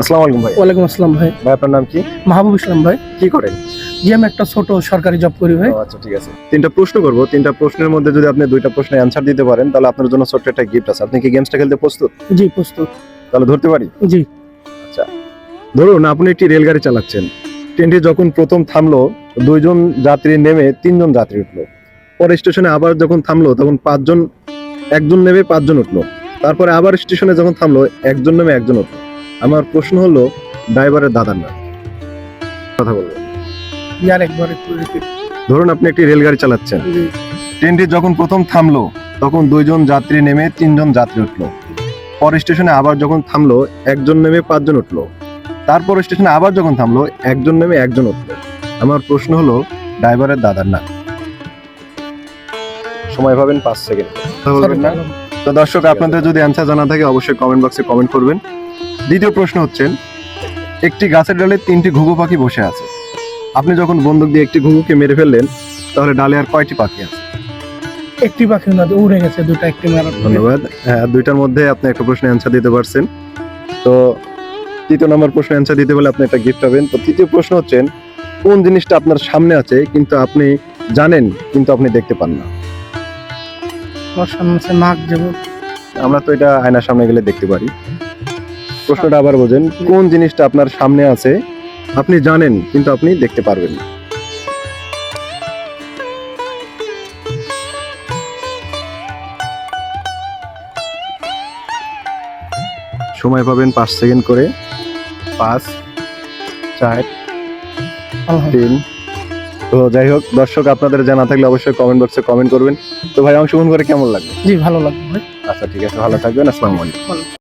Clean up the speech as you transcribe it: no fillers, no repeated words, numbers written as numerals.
আসসালামু আলাইকুম ভাই। ওয়ালাইকুম আসসালাম ভাই। ভাই আপনার নাম কি? মাহবুব ইসলাম ভাই। কি করেন? জি আমি একটা ছোট সরকারি জব করি ভাই। আচ্ছা ঠিক আছে। তিনটা প্রশ্ন করব। তিনটা প্রশ্নের মধ্যে যদি আপনি দুইটা প্রশ্নের অ্যানসার দিতে পারেন তাহলে আপনার জন্য ছোট্ট একটা গিফট আছে। আপনি কি গেমসটা খেলতে প্রস্তুত? জি প্রস্তুত। তাহলে ধরতে পারি? জি। আচ্ছা। ধরুন আপনি একটি রেলগাড়ি চালাচ্ছেন। ট্রেনটি যখন প্রথম থামলো, দুইজন যাত্রী নেমে তিনজন যাত্রী উঠলো। পরে স্টেশনে আবার যখন থামলো তখন একজন নেমে পাঁচজন উঠলো। তারপরে আবার স্টেশনে যখন থামলো একজন নেমে একজন উঠলো। আমার প্রশ্ন হলো ড্রাইভারের দাদার নাম। কথা বলবো। ইয়ার একবার একটু repeat। ধরুন আপনি একটি রেলগাড়ি চালাচ্ছেন। জি। ট্রেনটি যখন প্রথম থামলো তখন দুইজন যাত্রী নেমে তিনজন যাত্রী উঠলো। পর স্টেশনে আবার যখন থামলো একজন নেমে পাঁচজন উঠলো। তারপর স্টেশনে আবার যখন থামলো একজন নেমে একজন উঠলো। আমার প্রশ্ন হলো ড্রাইভারের দাদার নাম। সময় পাবেন 5 সেকেন্ড। কথা বলবেন না? তো দর্শক আপনাদের যদি অ্যানসার জানা থাকে অবশ্যই কমেন্ট বক্সে কমেন্ট করবেন। দ্বিতীয় প্রশ্ন হচ্ছে একটি গাছের ডালে 3টি ঘুঘু পাখি বসে আছে। আপনি যখন বন্দুক দিয়ে একটি ঘুঘুকে মেরে ফেললেন তাহলে ডালে আর কয়টি পাখি আছে? একটি পাখি না উড়ে গেছে দুটো একটি মারার পরে। ধন্যবাদ। হ্যাঁ, দুইটার মধ্যে আপনি একটা প্রশ্নের অ্যানসার দিতে পারছেন। তো তৃতীয় নম্বর প্রশ্নের অ্যানসার দিতে পারলে আপনি একটা গিফট পাবেন। তো তৃতীয় প্রশ্ন হচ্ছে কোন জিনিসটা আপনার সামনে আছে কিন্তু আপনি জানেন কিন্তু আপনি দেখতে পান না? আমার সামনে আছে নাক যেমন। আমরা তো এটা আয়নার সামনে গেলে দেখতে পারি। প্রশ্নটা আবার বোঝেন, কোন জিনিসটা আপনার সামনে আছে আপনি জানেন কিন্তু আপনি দেখতে পারবেন না? সময় পাবেন 5 সেকেন্ড করে। 5 4 3। তো যাই হোক দর্শক আপনাদের জানা থাকলে অবশ্যই কমেন্ট বক্সে কমেন্ট করবেন। তো ভাই অংশগ্রহণ করে কেমন লাগলো? জি ভালো লাগবে ভাই। আচ্ছা ঠিক আছে, ভালো থাকবেন। আসসালামু আলাইকুম।